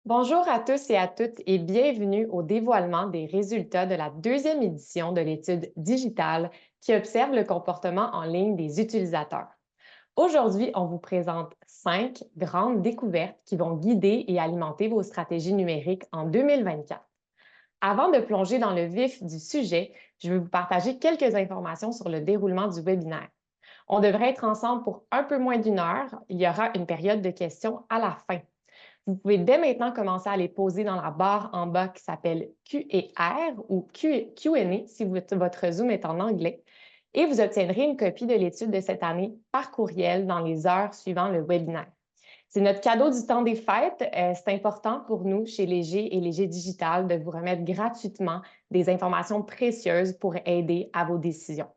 Bonjour à tous et à toutes et bienvenue au dévoilement des résultats de la deuxième édition de l'étude digitale qui observe le comportement en ligne des utilisateurs. Aujourd'hui, on vous présente 5 grandes découvertes qui vont guider et alimenter vos stratégies numériques en 2024. Avant de plonger dans le vif du sujet, je vais vous partager quelques informations sur le déroulement du webinaire. On devrait être ensemble pour un peu moins d'une heure. Il y aura une période de questions à la fin. Vous pouvez dès maintenant commencer à les poser dans la barre en bas qui s'appelle Q&R ou Q&A si votre Zoom est en anglais. Et vous obtiendrez une copie de l'étude de cette année par courriel dans les heures suivant le webinaire. C'est notre cadeau du temps des fêtes. C'est important pour nous chez Léger et Léger Digital de vous remettre gratuitement des informations précieuses pour aider à vos décisions.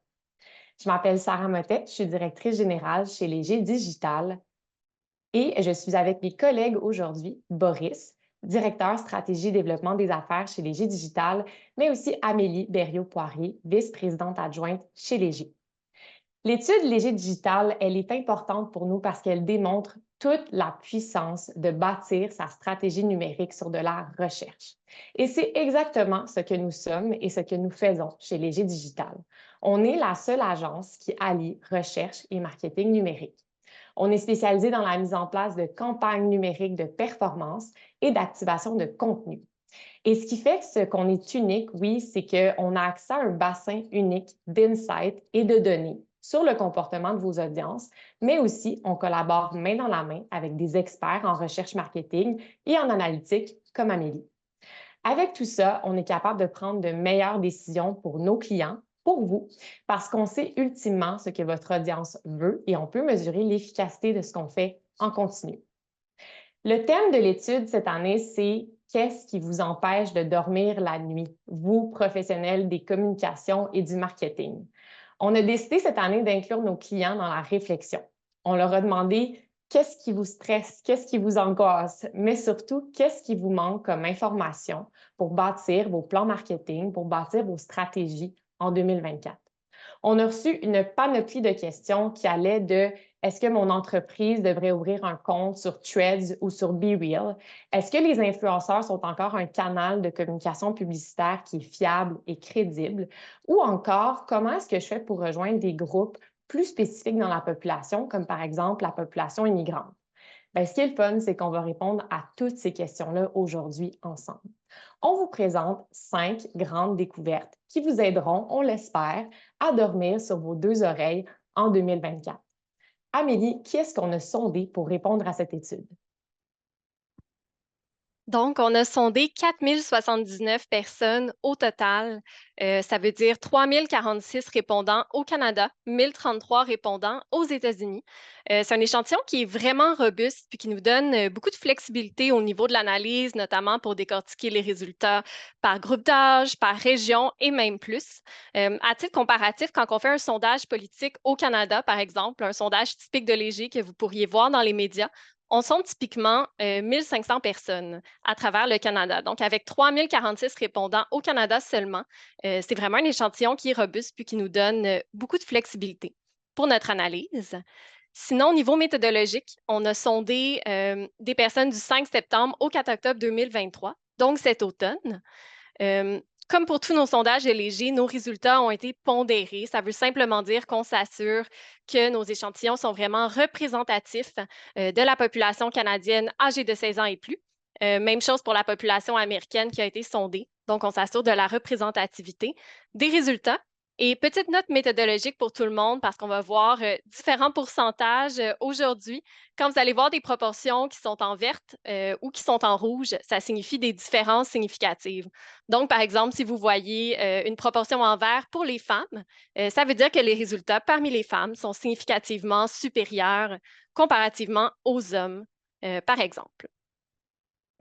Je m'appelle Sarah Mottet, je suis directrice générale chez Léger Digital. Et je suis avec mes collègues aujourd'hui, Boris, directeur stratégie et développement des affaires chez Léger Digital, mais aussi Amélie Berriot-Poirier, vice-présidente adjointe chez Léger. L'étude Léger Digital, elle est importante pour nous parce qu'elle démontre toute la puissance de bâtir sa stratégie numérique sur de la recherche. Et c'est exactement ce que nous sommes et ce que nous faisons chez Léger Digital. On est la seule agence qui allie recherche et marketing numérique. On est spécialisé dans la mise en place de campagnes numériques de performance et d'activation de contenu. Et ce qui fait que ce qu'on est unique, oui, c'est qu'on a accès à un bassin unique d'insights et de données sur le comportement de vos audiences, mais aussi on collabore main dans la main avec des experts en recherche marketing et en analytique comme Amélie. Avec tout ça, on est capable de prendre de meilleures décisions pour nos clients, pour vous, parce qu'on sait ultimement ce que votre audience veut et on peut mesurer l'efficacité de ce qu'on fait en continu. Le thème de l'étude cette année, c'est qu'est-ce qui vous empêche de dormir la nuit, vous, professionnels des communications et du marketing. On a décidé cette année d'inclure nos clients dans la réflexion. On leur a demandé qu'est-ce qui vous stresse, qu'est-ce qui vous angoisse, mais surtout, qu'est-ce qui vous manque comme information pour bâtir vos plans marketing, pour bâtir vos stratégies en 2024. On a reçu une panoplie de questions qui allaient de est-ce que mon entreprise devrait ouvrir un compte sur Threads ou sur BeReal? Est-ce que les influenceurs sont encore un canal de communication publicitaire qui est fiable et crédible? Ou encore, comment est-ce que je fais pour rejoindre des groupes plus spécifiques dans la population, comme par exemple la population immigrante? Bien, ce qui est le fun, c'est qu'on va répondre à toutes ces questions-là aujourd'hui ensemble. On vous présente 5 grandes découvertes qui vous aideront, on l'espère, à dormir sur vos 2 oreilles en 2024. Amélie, qui est-ce qu'on a sondé pour répondre à cette étude? Donc, on a sondé 4079 personnes au total. Ça veut dire 3046 répondants au Canada, 1033 répondants aux États-Unis. C'est un échantillon qui est vraiment robuste puis qui nous donne beaucoup de flexibilité au niveau de l'analyse, notamment pour décortiquer les résultats par groupe d'âge, par région et même plus. À titre comparatif, quand on fait un sondage politique au Canada, par exemple, un sondage typique de Léger que vous pourriez voir dans les médias, on sonde typiquement 1500 personnes à travers le Canada. Donc, avec 3046 répondants au Canada seulement, c'est vraiment un échantillon qui est robuste puis qui nous donne beaucoup de flexibilité pour notre analyse. Sinon, au niveau méthodologique, on a sondé des personnes du 5 septembre au 4 octobre 2023, donc cet automne. Comme pour tous nos sondages légers, nos résultats ont été pondérés. Ça veut simplement dire qu'on s'assure que nos échantillons sont vraiment représentatifs de la population canadienne âgée de 16 ans et plus. Même chose pour la population américaine qui a été sondée. Donc, on s'assure de la représentativité des résultats. Et petite note méthodologique pour tout le monde parce qu'on va voir différents pourcentages aujourd'hui. Quand vous allez voir des proportions qui sont en verte ou qui sont en rouge, ça signifie des différences significatives. Donc, par exemple, si vous voyez une proportion en vert pour les femmes, ça veut dire que les résultats parmi les femmes sont significativement supérieurs comparativement aux hommes, par exemple.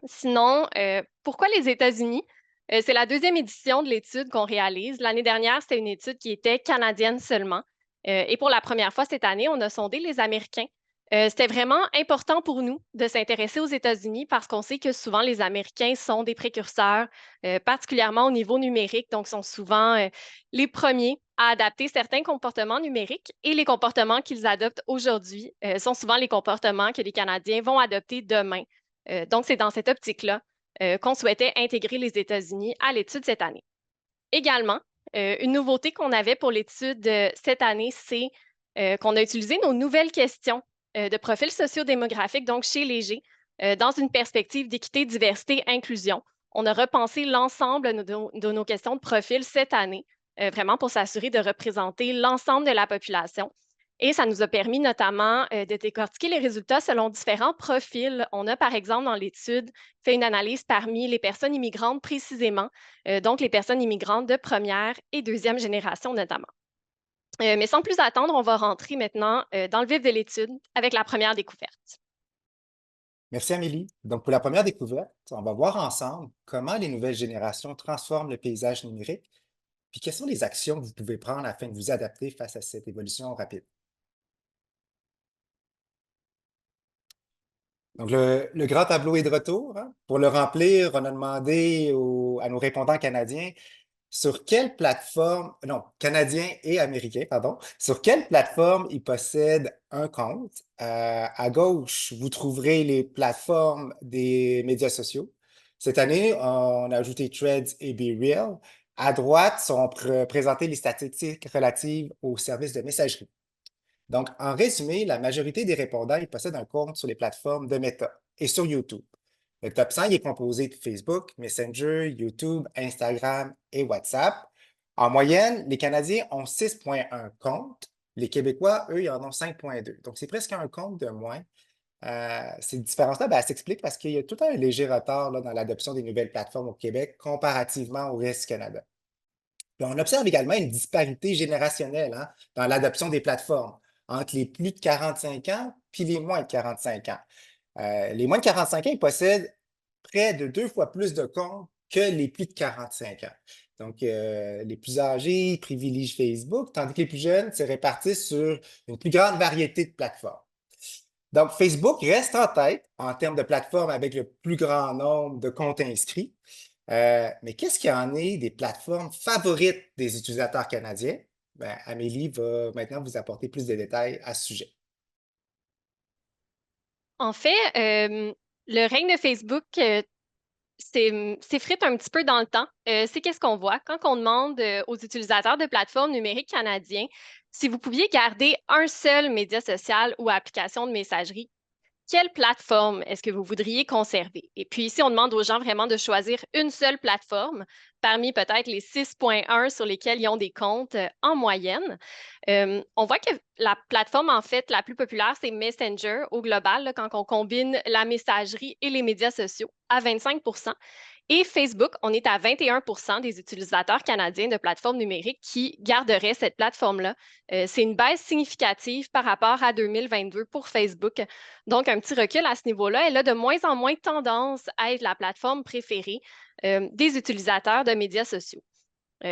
Sinon, pourquoi les États-Unis? C'est la deuxième édition de l'étude qu'on réalise. L'année dernière, c'était une étude qui était canadienne seulement. Et pour la première fois cette année, on a sondé les Américains. C'était vraiment important pour nous de s'intéresser aux États-Unis parce qu'on sait que souvent les Américains sont des précurseurs, particulièrement au niveau numérique, donc sont souvent les premiers à adapter certains comportements numériques et les comportements qu'ils adoptent aujourd'hui sont souvent les comportements que les Canadiens vont adopter demain Donc, c'est dans cette optique-là qu'on souhaitait intégrer les États-Unis à l'étude cette année. Également, une nouveauté qu'on avait pour l'étude cette année, c'est qu'on a utilisé nos nouvelles questions de profil sociodémographique, donc chez Léger, dans une perspective d'équité, diversité, inclusion. On a repensé l'ensemble de nos questions de profil cette année, vraiment pour s'assurer de représenter l'ensemble de la population. Et ça nous a permis notamment de décortiquer les résultats selon différents profils. On a, par exemple, dans l'étude, fait une analyse parmi les personnes immigrantes précisément, donc les personnes immigrantes de première et deuxième génération notamment. Mais sans plus attendre, on va rentrer maintenant dans le vif de l'étude avec la première découverte. Merci Amélie. Donc pour la première découverte, on va voir ensemble comment les nouvelles générations transforment le paysage numérique, puis quelles sont les actions que vous pouvez prendre afin de vous adapter face à cette évolution rapide. Donc le grand tableau est de retour, hein. Pour le remplir, on a demandé à nos répondants canadiens sur quelle plateforme, non, canadiens et américains, pardon, sur quelle plateforme ils possèdent un compte. À gauche, vous trouverez les plateformes des médias sociaux. Cette année, on a ajouté Threads et BeReal. À droite sont présentées les statistiques relatives aux services de messagerie. Donc, en résumé, la majorité des répondants, ils possèdent un compte sur les plateformes de Meta et sur YouTube. Le top 100 il est composé de Facebook, Messenger, YouTube, Instagram et WhatsApp. En moyenne, les Canadiens ont 6,1 comptes. Les Québécois, eux, ils en ont 5,2. Donc, c'est presque un compte de moins. Cette différence-là, elle s'explique parce qu'il y a tout un léger retard là, dans l'adoption des nouvelles plateformes au Québec comparativement au reste du Canada. Puis on observe également une disparité générationnelle hein, dans l'adoption des plateformes entre les plus de 45 ans puis les moins de 45 ans. Les moins de 45 ans, ils possèdent près de 2 fois plus de comptes que les plus de 45 ans. Donc, les plus âgés privilégient Facebook, tandis que les plus jeunes se répartissent sur une plus grande variété de plateformes. Donc, Facebook reste en tête en termes de plateformes avec le plus grand nombre de comptes inscrits. Mais qu'est-ce qu'il y en est des plateformes favorites des utilisateurs canadiens? Ben, Amélie va maintenant vous apporter plus de détails à ce sujet. En fait, le règne de Facebook s'effrite un petit peu dans le temps. C'est qu'est-ce qu'on voit quand on demande aux utilisateurs de plateformes numériques canadiens si vous pouviez garder un seul média social ou application de messagerie, quelle plateforme est-ce que vous voudriez conserver? Et puis ici, on demande aux gens vraiment de choisir une seule plateforme parmi peut-être les 6,1 sur lesquels ils ont des comptes en moyenne. On voit que la plateforme, en fait, la plus populaire, c'est Messenger au global, là, quand on combine la messagerie et les médias sociaux à 25 et Facebook, on est à 21 des utilisateurs canadiens de plateformes numériques qui garderaient cette plateforme-là. C'est une baisse significative par rapport à 2022 pour Facebook. Donc, un petit recul à ce niveau-là. Elle a de moins en moins tendance à être la plateforme préférée des utilisateurs de médias sociaux.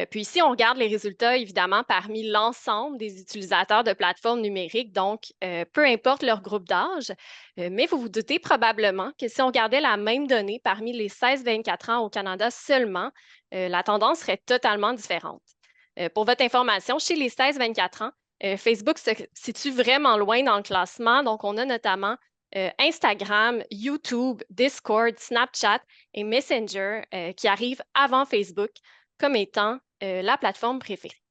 Puis ici, on regarde les résultats, évidemment, parmi l'ensemble des utilisateurs de plateformes numériques, donc peu importe leur groupe d'âge, mais vous vous doutez probablement que si on regardait la même donnée parmi les 16-24 ans au Canada seulement, la tendance serait totalement différente. Pour votre information, chez les 16-24 ans, Facebook se situe vraiment loin dans le classement, donc on a notamment Instagram, YouTube, Discord, Snapchat et Messenger qui arrivent avant Facebook comme étant la plateforme préférée.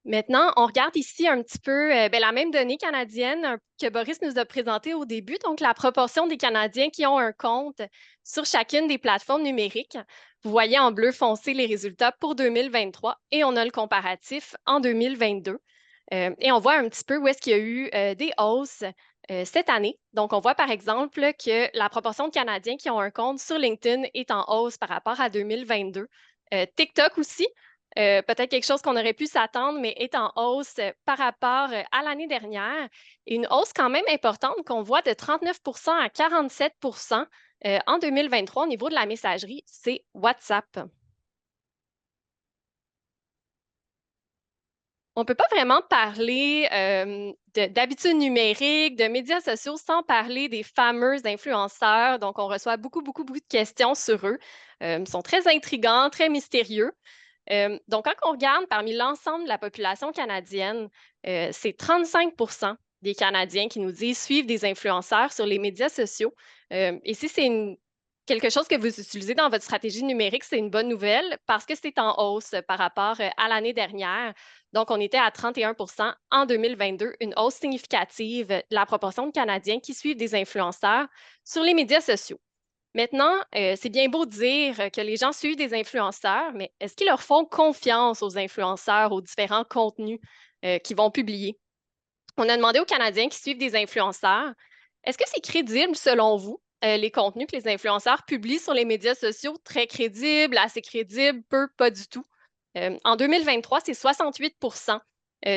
Maintenant, on regarde ici un petit peu la même donnée canadienne que Boris nous a présentée au début, donc la proportion des Canadiens qui ont un compte sur chacune des plateformes numériques. Vous voyez en bleu foncé les résultats pour 2023 et on a le comparatif en 2022. Et on voit un petit peu où est-ce qu'il y a eu des hausses cette année. Donc, on voit par exemple que la proportion de Canadiens qui ont un compte sur LinkedIn est en hausse par rapport à 2022. TikTok aussi, peut-être quelque chose qu'on aurait pu s'attendre, mais est en hausse par rapport à l'année dernière. Et une hausse quand même importante qu'on voit de 39 à 47 en 2023 au niveau de la messagerie, c'est WhatsApp. On ne peut pas vraiment parler d'habitudes numériques, de médias sociaux sans parler des fameux influenceurs. Donc, on reçoit beaucoup de questions sur eux. Ils sont très intrigants, très mystérieux. Donc, quand on regarde parmi l'ensemble de la population canadienne, c'est 35 des Canadiens qui nous disent suivre des influenceurs sur les médias sociaux. Et si c'est quelque chose que vous utilisez dans votre stratégie numérique, c'est une bonne nouvelle parce que c'est en hausse par rapport à l'année dernière. Donc, on était à 31 en 2022, une hausse significative de la proportion de Canadiens qui suivent des influenceurs sur les médias sociaux. Maintenant, c'est bien beau de dire que les gens suivent des influenceurs, mais est-ce qu'ils leur font confiance aux influenceurs, aux différents contenus qu'ils vont publier? On a demandé aux Canadiens qui suivent des influenceurs, est-ce que c'est crédible selon vous, les contenus que les influenceurs publient sur les médias sociaux? Très crédible, assez crédible, peu, pas du tout. En 2023, c'est 68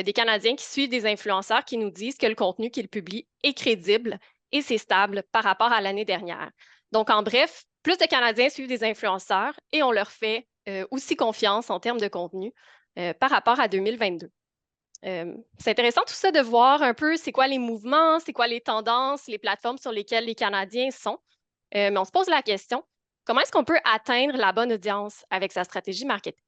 des Canadiens qui suivent des influenceurs qui nous disent que le contenu qu'ils publient est crédible et c'est stable par rapport à l'année dernière. Donc, en bref, plus de Canadiens suivent des influenceurs et on leur fait aussi confiance en termes de contenu par rapport à 2022. C'est intéressant tout ça de voir un peu c'est quoi les mouvements, c'est quoi les tendances, les plateformes sur lesquelles les Canadiens sont. Mais on se pose la question, comment est-ce qu'on peut atteindre la bonne audience avec sa stratégie marketing?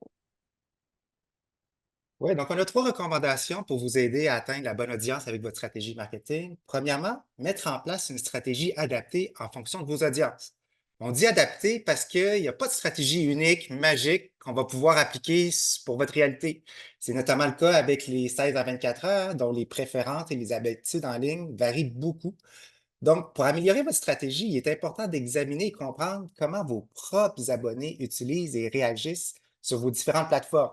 Oui, donc on a 3 recommandations pour vous aider à atteindre la bonne audience avec votre stratégie marketing. Premièrement, mettre en place une stratégie adaptée en fonction de vos audiences. On dit adaptée parce qu'il n'y a pas de stratégie unique, magique, qu'on va pouvoir appliquer pour votre réalité. C'est notamment le cas avec les 16 à 24 heures, dont les préférences et les habitudes en ligne varient beaucoup. Donc, pour améliorer votre stratégie, il est important d'examiner et comprendre comment vos propres abonnés utilisent et réagissent sur vos différentes plateformes.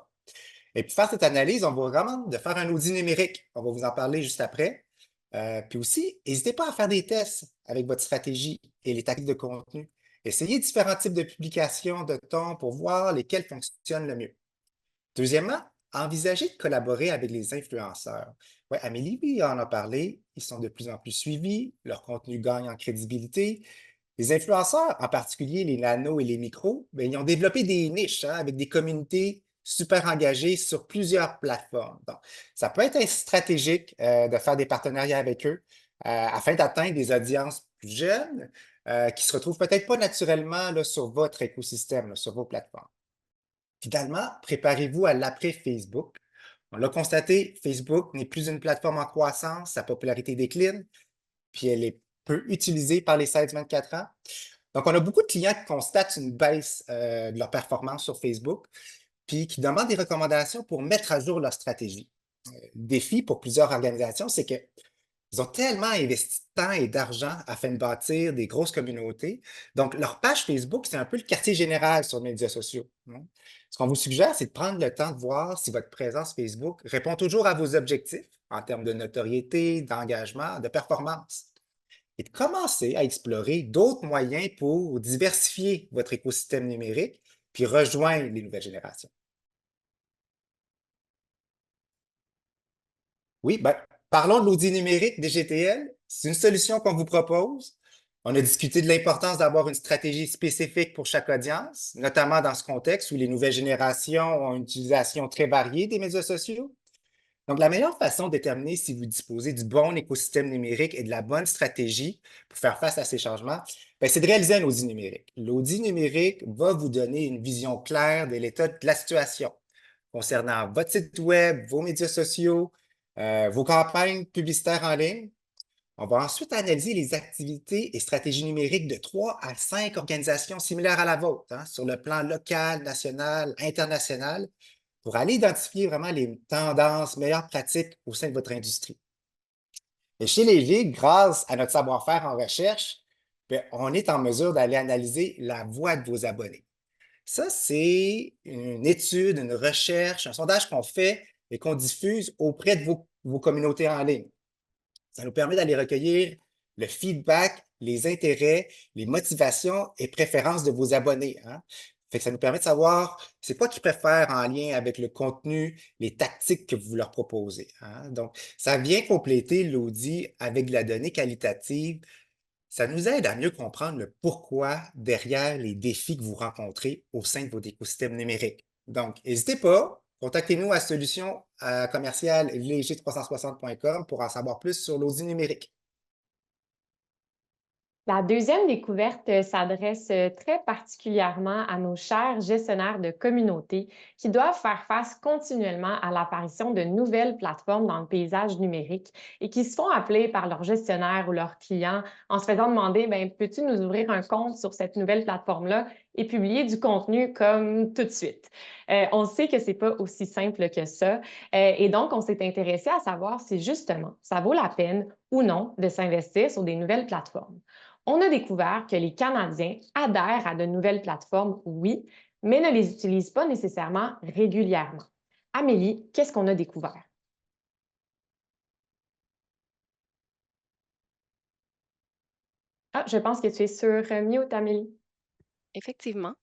Et pour faire cette analyse, on vous recommande de faire un audit numérique. On va vous en parler juste après. Puis aussi, n'hésitez pas à faire des tests avec votre stratégie et les tactiques de contenu. Essayez différents types de publications, de tons pour voir lesquels fonctionnent le mieux. Deuxièmement, envisagez de collaborer avec les influenceurs. Ouais, Amélie oui, en a parlé. Ils sont de plus en plus suivis. Leur contenu gagne en crédibilité. Les influenceurs, en particulier les nanos et les micros, ben, ils ont développé des niches avec des communautés super engagées sur plusieurs plateformes. Donc, ça peut être stratégique de faire des partenariats avec eux afin d'atteindre des audiences plus jeunes qui se retrouvent peut-être pas naturellement là, sur votre écosystème, là, sur vos plateformes. Finalement, préparez-vous à l'après Facebook. On l'a constaté, Facebook n'est plus une plateforme en croissance, sa popularité décline, puis elle est peu utilisée par les 16-24 ans. Donc, on a beaucoup de clients qui constatent une baisse de leur performance sur Facebook, puis qui demandent des recommandations pour mettre à jour leur stratégie. Le défi pour plusieurs organisations, c'est qu'ils ont tellement investi de temps et d'argent afin de bâtir des grosses communautés. Donc, leur page Facebook, c'est un peu le quartier général sur les médias sociaux, hein. Ce qu'on vous suggère, c'est de prendre le temps de voir si votre présence Facebook répond toujours à vos objectifs en termes de notoriété, d'engagement, de performance et de commencer à explorer d'autres moyens pour diversifier votre écosystème numérique puis rejoindre les nouvelles générations. Oui, ben, parlons de l'audit numérique des GTL. C'est une solution qu'on vous propose. On a discuté de l'importance d'avoir une stratégie spécifique pour chaque audience, notamment dans ce contexte où les nouvelles générations ont une utilisation très variée des médias sociaux. Donc, la meilleure façon de déterminer si vous disposez du bon écosystème numérique et de la bonne stratégie pour faire face à ces changements, ben, c'est de réaliser un audit numérique. L'audit numérique va vous donner une vision claire de l'état de la situation concernant votre site web, vos médias sociaux, vos campagnes publicitaires en ligne. On va ensuite analyser les activités et stratégies numériques de 3 à 5 organisations similaires à la vôtre, hein, sur le plan local, national, international, pour aller identifier vraiment les tendances, meilleures pratiques au sein de votre industrie. Et chez Léger, grâce à notre savoir-faire en recherche, bien, on est en mesure d'aller analyser la voix de vos abonnés. Ça, c'est une étude, une recherche, un sondage qu'on fait et qu'on diffuse auprès de vos communautés en ligne. Ça nous permet d'aller recueillir le feedback, les intérêts, les motivations et préférences de vos abonnés, hein. Fait que ça nous permet de savoir c'est quoi qu'ils préfèrent en lien avec le contenu, les tactiques que vous leur proposez, hein. Donc, ça vient compléter l'audit avec de la donnée qualitative. Ça nous aide à mieux comprendre le pourquoi derrière les défis que vous rencontrez au sein de votre écosystème numérique. Donc, n'hésitez pas, contactez-nous à solution commerciale leg360.com pour en savoir plus sur l'audit numérique. La deuxième découverte s'adresse très particulièrement à nos chers gestionnaires de communautés qui doivent faire face continuellement à l'apparition de nouvelles plateformes dans le paysage numérique et qui se font appeler par leurs gestionnaires ou leurs clients en se faisant demander, ben, peux-tu nous ouvrir un compte sur cette nouvelle plateforme-là et publier du contenu comme tout de suite? On sait que c'est pas aussi simple que ça et donc on s'est intéressé à savoir si justement ça vaut la peine ou non de s'investir sur des nouvelles plateformes. On a découvert que les Canadiens adhèrent à de nouvelles plateformes, oui, mais ne les utilisent pas nécessairement régulièrement. Amélie, qu'est-ce qu'on a découvert? Ah, je pense que tu es sur mute, Amélie. Effectivement.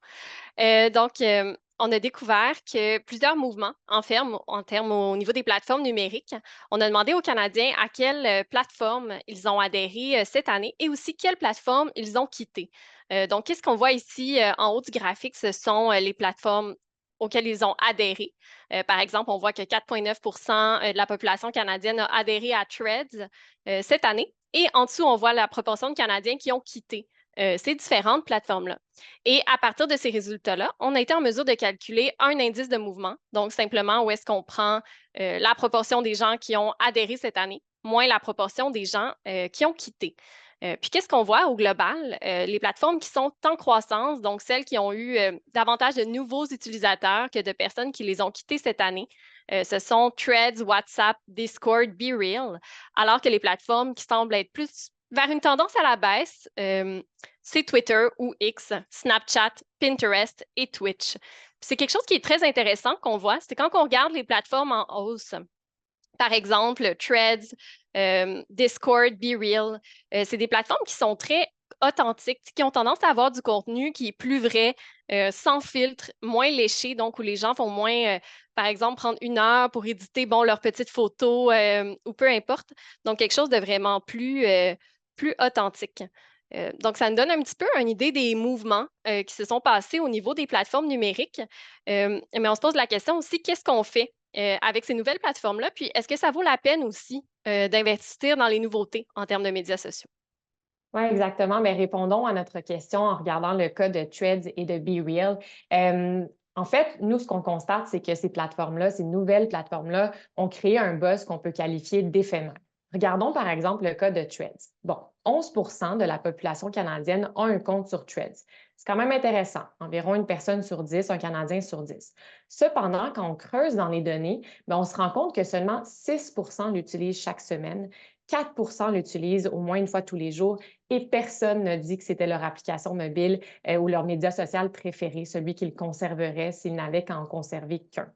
On a découvert que plusieurs mouvements en termes au niveau des plateformes numériques. On a demandé aux Canadiens à quelle plateforme ils ont adhéré cette année et aussi quelle plateforme ils ont quitté. Donc, qu'est-ce qu'on voit ici en haut du graphique? Ce sont les plateformes auxquelles ils ont adhéré. Par exemple, on voit que 4,9 de la population canadienne a adhéré à Threads cette année. Et en dessous, on voit la proportion de Canadiens qui ont quitté ces différentes plateformes-là. Et à partir de ces résultats-là, on a été en mesure de calculer un indice de mouvement. Donc, simplement, où est-ce qu'on prend la proportion des gens qui ont adhéré cette année, moins la proportion des gens qui ont quitté. Puis, qu'est-ce qu'on voit au global? Les plateformes qui sont en croissance, donc celles qui ont eu davantage de nouveaux utilisateurs que de personnes qui les ont quittées cette année, ce sont Threads, WhatsApp, Discord, BeReal, alors que les plateformes qui semblent être plus vers une tendance à la baisse, c'est Twitter ou X, Snapchat, Pinterest et Twitch. C'est quelque chose qui est très intéressant qu'on voit, c'est quand on regarde les plateformes en hausse. Par exemple, Threads, Discord, BeReal, c'est des plateformes qui sont très authentiques, qui ont tendance à avoir du contenu qui est plus vrai, sans filtre, moins léché, donc où les gens vont moins, par exemple, prendre 1 heure pour éditer leurs petites photos ou peu importe. Donc, quelque chose de vraiment plus authentique. Donc, ça nous donne un petit peu une idée des mouvements qui se sont passés au niveau des plateformes numériques. Mais on se pose la question aussi, qu'est-ce qu'on fait avec ces nouvelles plateformes-là? Puis, est-ce que ça vaut la peine aussi d'investir dans les nouveautés en termes de médias sociaux? Oui, exactement. Mais répondons à notre question en regardant le cas de Threads et de BeReal. En fait, nous, ce qu'on constate, c'est que ces plateformes-là, ces nouvelles plateformes-là, ont créé un buzz qu'on peut qualifier d'éphémère. Regardons par exemple le cas de Threads. Bon, 11 de la population canadienne a un compte sur Threads. C'est quand même intéressant. Environ une personne sur 10, un Canadien sur 10. Cependant, quand on creuse dans les données, on se rend compte que seulement 6 l'utilisent chaque semaine, 4 l'utilisent au moins une fois tous les jours et personne ne dit que c'était leur application mobile ou leur média social préféré, celui qu'ils conserveraient s'ils n'avaient qu'à en conserver qu'un.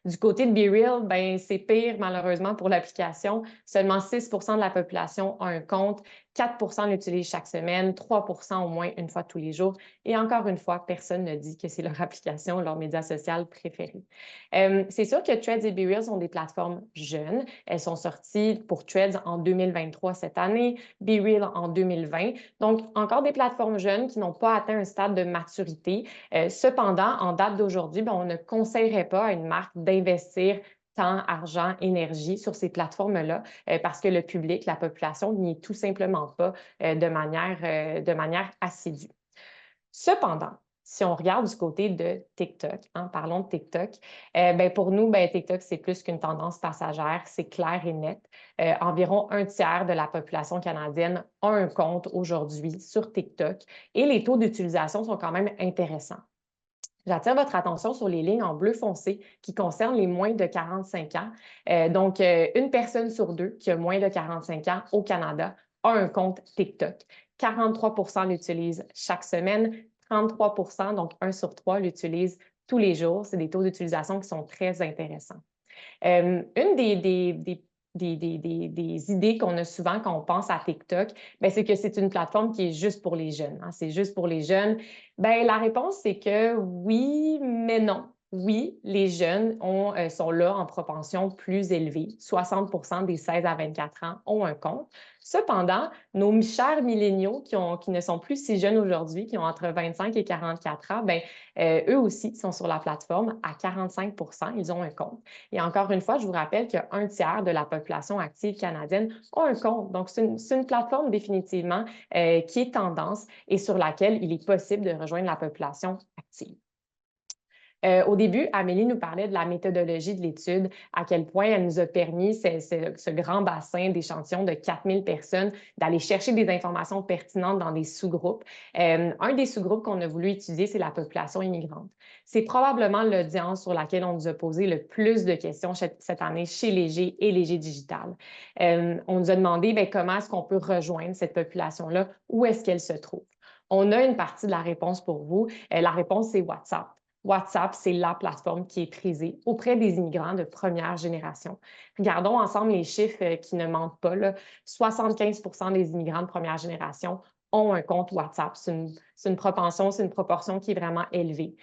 Du côté de BeReal, ben, c'est pire malheureusement pour l'application. Seulement 6 de la population a un compte, 4 l'utilisent chaque semaine, 3 au moins une fois tous les jours. Et encore une fois, personne ne dit que c'est leur application, leur média social préféré. C'est sûr que Threads et BeReal sont des plateformes jeunes. Elles sont sorties pour Threads en 2023 cette année, BeReal en 2020. Donc, encore des plateformes jeunes qui n'ont pas atteint un stade de maturité. Cependant, en date d'aujourd'hui, on ne conseillerait pas à une marque d'investir temps, argent, énergie sur ces plateformes-là parce que le public, la population n'y est tout simplement pas de manière assidue. Cependant, si on regarde du côté de TikTok, parlons de TikTok, pour nous, TikTok, c'est plus qu'une tendance passagère, c'est clair et net. Environ un tiers de la population canadienne a un compte aujourd'hui sur TikTok et les taux d'utilisation sont quand même intéressants. J'attire votre attention sur les lignes en bleu foncé qui concernent les moins de 45 ans. Donc, une personne sur deux qui a moins de 45 ans au Canada a un compte TikTok. 43 l'utilisent chaque semaine, 33 donc 1 sur 3 l'utilisent tous les jours. C'est des taux d'utilisation qui sont très intéressants. Une des idées qu'on a souvent quand on pense à TikTok, c'est que c'est une plateforme qui est juste pour les jeunes. C'est juste pour les jeunes. La réponse, c'est que oui, mais non. oui, les jeunes sont là en propension plus élevée. 60 des 16 à 24 ans ont un compte. Cependant, nos chers milléniaux qui ne sont plus si jeunes aujourd'hui, qui ont entre 25 et 44 ans, eux aussi sont sur la plateforme à 45 ils ont un compte. Et encore une fois, je vous rappelle qu'un tiers de la population active canadienne a un compte. Donc, c'est une plateforme définitivement qui est tendance et sur laquelle il est possible de rejoindre la population active. Au début, Amélie nous parlait de la méthodologie de l'étude, à quel point elle nous a permis, ce grand bassin d'échantillons de 4000 personnes, d'aller chercher des informations pertinentes dans des sous-groupes. Un des sous-groupes qu'on a voulu étudier, c'est la population immigrante. C'est probablement l'audience sur laquelle on nous a posé le plus de questions cette année chez Léger et Léger Digital. On nous a demandé comment est-ce qu'on peut rejoindre cette population-là, où est-ce qu'elle se trouve. On a une partie de la réponse pour vous. La réponse, c'est WhatsApp. WhatsApp, c'est la plateforme qui est prisée auprès des immigrants de première génération. Regardons ensemble les chiffres qui ne mentent pas. Là. 75 des immigrants de première génération ont un compte WhatsApp. C'est une proportion qui est vraiment élevée.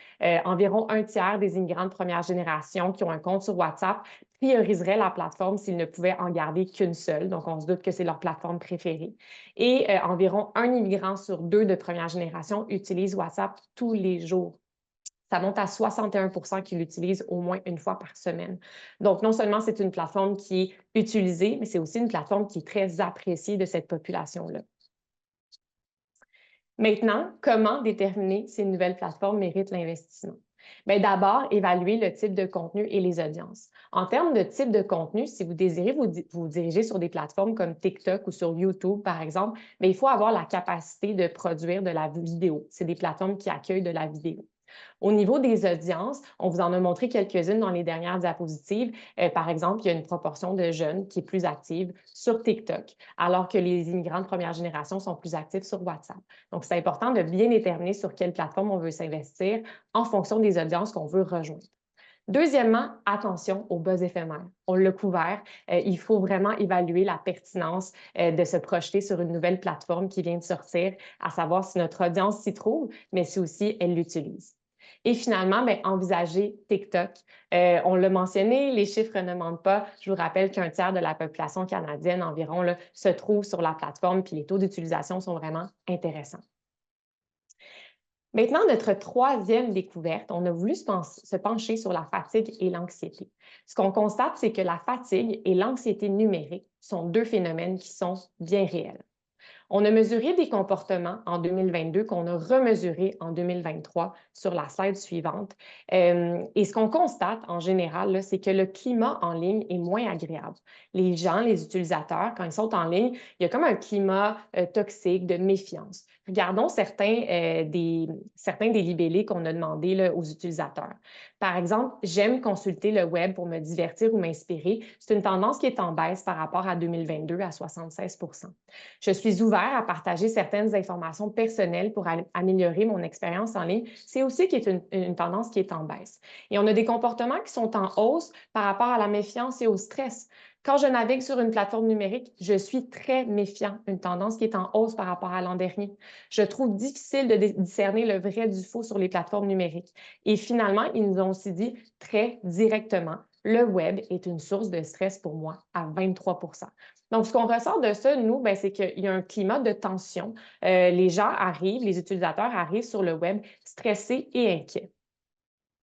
Environ un tiers des immigrants de première génération qui ont un compte sur WhatsApp prioriseraient la plateforme s'ils ne pouvaient en garder qu'une seule. Donc, on se doute que c'est leur plateforme préférée. Et environ un immigrant sur deux de première génération utilise WhatsApp tous les jours. Ça monte à 61 qui l'utilisent au moins une fois par semaine. Donc, non seulement c'est une plateforme qui est utilisée, mais c'est aussi une plateforme qui est très appréciée de cette population-là. Maintenant, comment déterminer si une nouvelle plateforme mérite l'investissement? D'abord, évaluer le type de contenu et les audiences. En termes de type de contenu, si vous désirez vous diriger sur des plateformes comme TikTok ou sur YouTube, par exemple, il faut avoir la capacité de produire de la vidéo. C'est des plateformes qui accueillent de la vidéo. Au niveau des audiences, on vous en a montré quelques-unes dans les dernières diapositives. Par exemple, il y a une proportion de jeunes qui est plus active sur TikTok, alors que les immigrants de première génération sont plus actifs sur WhatsApp. Donc, c'est important de bien déterminer sur quelle plateforme on veut s'investir en fonction des audiences qu'on veut rejoindre. Deuxièmement, attention au buzz éphémère. On l'a couvert. Il faut vraiment évaluer la pertinence de se projeter sur une nouvelle plateforme qui vient de sortir, à savoir si notre audience s'y trouve, mais si aussi elle l'utilise. Et finalement, envisager TikTok. On l'a mentionné, les chiffres ne mentent pas. Je vous rappelle qu'un tiers de la population canadienne environ là, se trouve sur la plateforme, puis les taux d'utilisation sont vraiment intéressants. Maintenant, notre troisième découverte, on a voulu se pencher sur la fatigue et l'anxiété. Ce qu'on constate, c'est que la fatigue et l'anxiété numérique sont deux phénomènes qui sont bien réels. On a mesuré des comportements en 2022 qu'on a remesurés en 2023 sur la slide suivante. Et ce qu'on constate en général, c'est que le climat en ligne est moins agréable. Les gens, les utilisateurs, quand ils sont en ligne, il y a comme un climat toxique de méfiance. Regardons certains des libellés qu'on a demandé là, aux utilisateurs. Par exemple, j'aime consulter le web pour me divertir ou m'inspirer. C'est une tendance qui est en baisse par rapport à 2022 à 76 %. Je suis ouvert à partager certaines informations personnelles pour améliorer mon expérience en ligne. C'est aussi une tendance qui est en baisse. Et on a des comportements qui sont en hausse par rapport à la méfiance et au stress. Quand je navigue sur une plateforme numérique, je suis très méfiant, une tendance qui est en hausse par rapport à l'an dernier. Je trouve difficile de discerner le vrai du faux sur les plateformes numériques. Et finalement, ils nous ont aussi dit très directement, le web est une source de stress pour moi à 23 %. Donc, ce qu'on ressort de ça, nous, c'est qu'il y a un climat de tension. Les gens arrivent, les utilisateurs arrivent sur le web stressés et inquiets.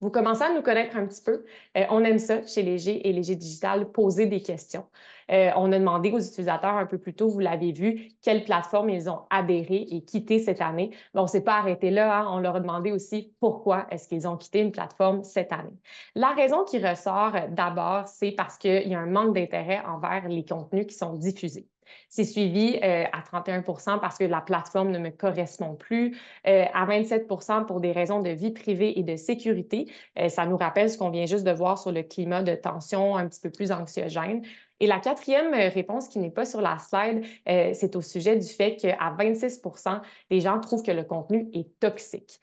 Vous commencez à nous connaître un petit peu. On aime ça chez Léger et Léger Digital, poser des questions. On a demandé aux utilisateurs un peu plus tôt, vous l'avez vu, quelle plateforme ils ont adhéré et quitté cette année. On ne s'est pas arrêté là. On leur a demandé aussi pourquoi est-ce qu'ils ont quitté une plateforme cette année. La raison qui ressort d'abord, c'est parce qu'il y a un manque d'intérêt envers les contenus qui sont diffusés. C'est suivi à 31 % parce que la plateforme ne me correspond plus, à 27 % pour des raisons de vie privée et de sécurité. Ça nous rappelle ce qu'on vient juste de voir sur le climat de tension un petit peu plus anxiogène. Et la quatrième réponse qui n'est pas sur la slide, c'est au sujet du fait qu'à 26 % les gens trouvent que le contenu est toxique.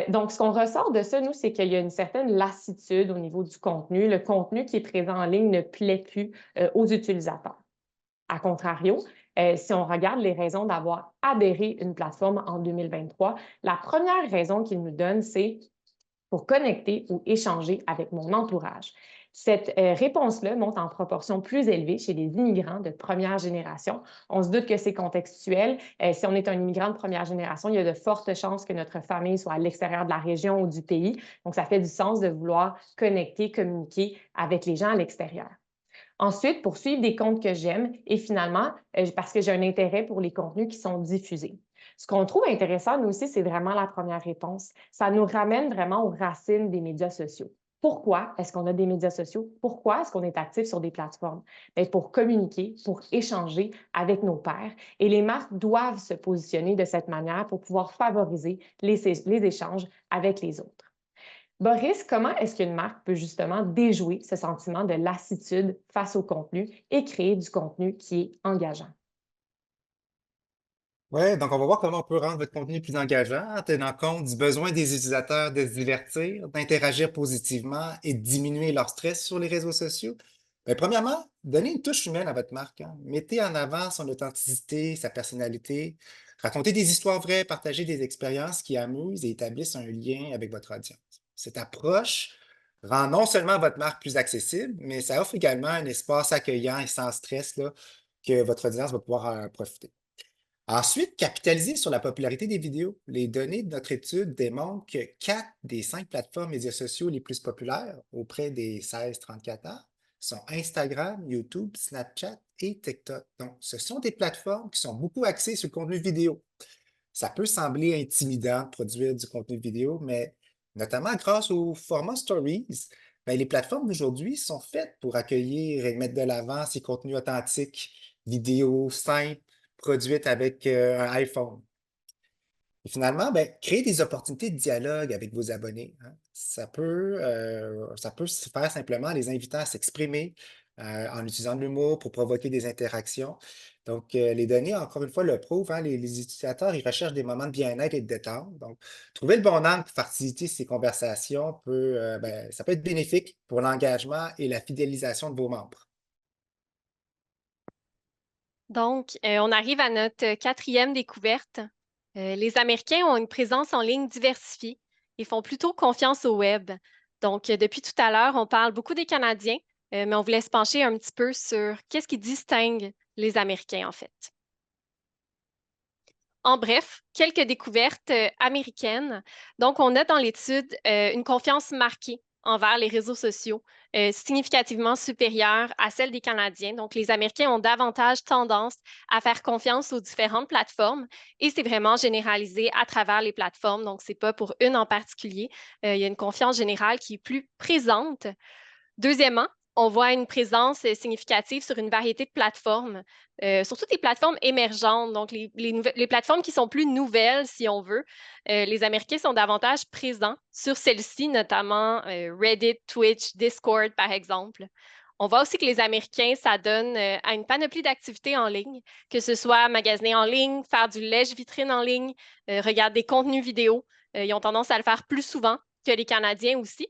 Donc, ce qu'on ressort de ça, nous, c'est qu'il y a une certaine lassitude au niveau du contenu. Le contenu qui est présent en ligne ne plaît plus aux utilisateurs. À contrario, si on regarde les raisons d'avoir adhéré à une plateforme en 2023, la première raison qu'ils nous donnent, c'est pour connecter ou échanger avec mon entourage. Cette réponse-là monte en proportion plus élevée chez les immigrants de première génération. On se doute que c'est contextuel. Si on est un immigrant de première génération, il y a de fortes chances que notre famille soit à l'extérieur de la région ou du pays. Donc, ça fait du sens de vouloir connecter, communiquer avec les gens à l'extérieur. Ensuite, pour suivre des comptes que j'aime et finalement, parce que j'ai un intérêt pour les contenus qui sont diffusés. Ce qu'on trouve intéressant, nous aussi, c'est vraiment la première réponse. Ça nous ramène vraiment aux racines des médias sociaux. Pourquoi est-ce qu'on a des médias sociaux? Pourquoi est-ce qu'on est actif sur des plateformes? Bien, pour communiquer, pour échanger avec nos pairs. Et les marques doivent se positionner de cette manière pour pouvoir favoriser les échanges avec les autres. Boris, comment est-ce qu'une marque peut justement déjouer ce sentiment de lassitude face au contenu et créer du contenu qui est engageant? Ouais, donc on va voir comment on peut rendre votre contenu plus engageant en tenant compte du besoin des utilisateurs de se divertir, d'interagir positivement et de diminuer leur stress sur les réseaux sociaux. Ben, premièrement, donnez une touche humaine à votre marque, hein. Mettez en avant son authenticité, sa personnalité. Racontez des histoires vraies, partagez des expériences qui amusent et établissent un lien avec votre audience. Cette approche rend non seulement votre marque plus accessible, mais ça offre également un espace accueillant et sans stress là, que votre audience va pouvoir en profiter. Ensuite, capitaliser sur la popularité des vidéos. Les données de notre étude démontrent que 4 des 5 plateformes médias sociaux les plus populaires auprès des 16-34 ans sont Instagram, YouTube, Snapchat et TikTok. Donc, ce sont des plateformes qui sont beaucoup axées sur le contenu vidéo. Ça peut sembler intimidant de produire du contenu vidéo, mais notamment grâce au format Stories, ben, les plateformes d'aujourd'hui sont faites pour accueillir et mettre de l'avant ces contenus authentiques, vidéos simples, produites avec un iPhone. Et finalement, ben, créer des opportunités de dialogue avec vos abonnés, hein. Ça peut se faire simplement en les invitant à s'exprimer, en utilisant de l'humour pour provoquer des interactions. Donc, les données, encore une fois, le prouvent, hein, les utilisateurs, ils recherchent des moments de bien-être et de détente. Donc, trouver le bon angle pour faciliter ces conversations ça peut être bénéfique pour l'engagement et la fidélisation de vos membres. Donc, on arrive à notre quatrième découverte. Les Américains ont une présence en ligne diversifiée et font plutôt confiance au web. Donc, depuis tout à l'heure, on parle beaucoup des Canadiens, mais on voulait se pencher un petit peu sur qu'est-ce qui distingue les Américains, en fait. En bref, quelques découvertes américaines. Donc, on a dans l'étude une confiance marquée envers les réseaux sociaux, significativement supérieure à celle des Canadiens. Donc, les Américains ont davantage tendance à faire confiance aux différentes plateformes et c'est vraiment généralisé à travers les plateformes. Donc, ce n'est pas pour une en particulier. Il y a une confiance générale qui est plus présente. Deuxièmement, on voit une présence significative sur une variété de plateformes, surtout des plateformes émergentes, donc les plateformes qui sont plus nouvelles, si on veut. Les Américains sont davantage présents sur celles-ci, notamment Reddit, Twitch, Discord, par exemple. On voit aussi que les Américains s'adonnent à une panoplie d'activités en ligne, que ce soit magasiner en ligne, faire du lèche-vitrine en ligne, regarder des contenus vidéo. Ils ont tendance à le faire plus souvent que les Canadiens aussi.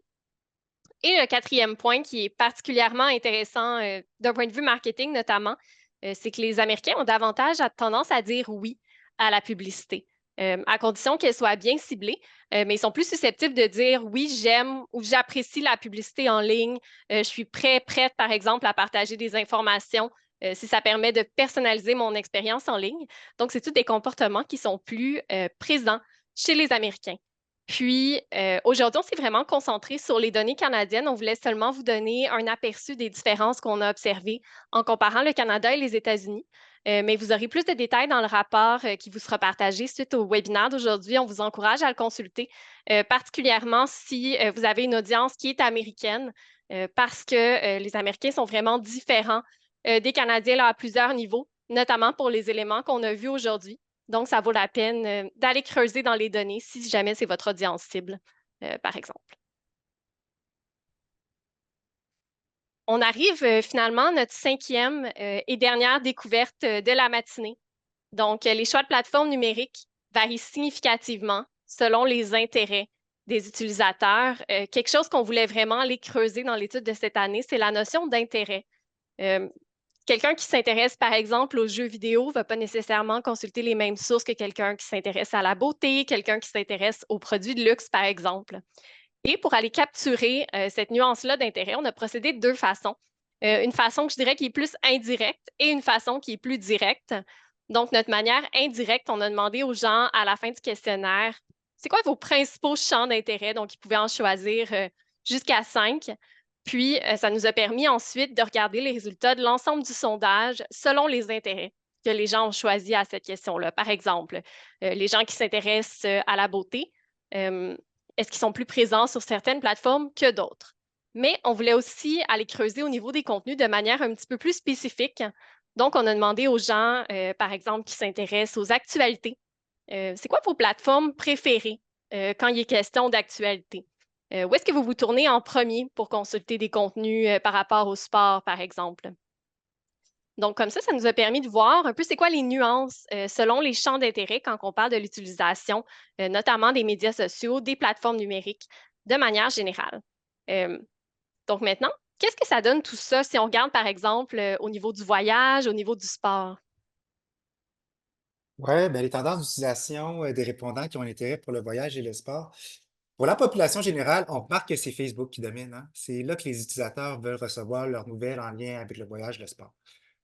Et le quatrième point qui est particulièrement intéressant d'un point de vue marketing notamment, c'est que les Américains ont davantage tendance à dire oui à la publicité, à condition qu'elle soit bien ciblée, mais ils sont plus susceptibles de dire oui, j'aime ou j'apprécie la publicité en ligne, je suis prête, par exemple, à partager des informations si ça permet de personnaliser mon expérience en ligne. Donc, c'est tous des comportements qui sont plus présents chez les Américains. Puis, aujourd'hui, on s'est vraiment concentré sur les données canadiennes. On voulait seulement vous donner un aperçu des différences qu'on a observées en comparant le Canada et les États-Unis. Mais vous aurez plus de détails dans le rapport qui vous sera partagé suite au webinaire d'aujourd'hui. On vous encourage à le consulter, particulièrement si vous avez une audience qui est américaine, parce que les Américains sont vraiment différents des Canadiens là, à plusieurs niveaux, notamment pour les éléments qu'on a vus aujourd'hui. Donc, ça vaut la peine d'aller creuser dans les données si jamais c'est votre audience cible, par exemple. On arrive finalement à notre cinquième et dernière découverte de la matinée. Donc, les choix de plateformes numériques varient significativement selon les intérêts des utilisateurs. Quelque chose qu'on voulait vraiment aller creuser dans l'étude de cette année, c'est la notion d'intérêt. Quelqu'un qui s'intéresse, par exemple, aux jeux vidéo ne va pas nécessairement consulter les mêmes sources que quelqu'un qui s'intéresse à la beauté, quelqu'un qui s'intéresse aux produits de luxe, par exemple. Et pour aller capturer cette nuance-là d'intérêt, on a procédé de deux façons. Une façon que je dirais qui est plus indirecte et une façon qui est plus directe. Donc, notre manière indirecte, on a demandé aux gens à la fin du questionnaire, c'est quoi vos principaux champs d'intérêt? Donc, ils pouvaient en choisir jusqu'à 5. Puis, ça nous a permis ensuite de regarder les résultats de l'ensemble du sondage selon les intérêts que les gens ont choisis à cette question-là. Par exemple, les gens qui s'intéressent à la beauté, est-ce qu'ils sont plus présents sur certaines plateformes que d'autres? Mais on voulait aussi aller creuser au niveau des contenus de manière un petit peu plus spécifique. Donc, on a demandé aux gens, par exemple, qui s'intéressent aux actualités, c'est quoi vos plateformes préférées quand il est question d'actualité? Où est-ce que vous vous tournez en premier pour consulter des contenus par rapport au sport, par exemple? Donc, comme ça nous a permis de voir un peu c'est quoi les nuances selon les champs d'intérêt quand on parle de l'utilisation, notamment des médias sociaux, des plateformes numériques, de manière générale. Euh, donc maintenant, qu'est-ce que ça donne tout ça si on regarde, par exemple, au niveau du voyage, au niveau du sport? Ouais, ben, les tendances d'utilisation des répondants qui ont intérêt pour le voyage et le sport. Pour la population générale, on remarque que c'est Facebook qui domine, hein. C'est là que les utilisateurs veulent recevoir leurs nouvelles en lien avec le voyage et le sport.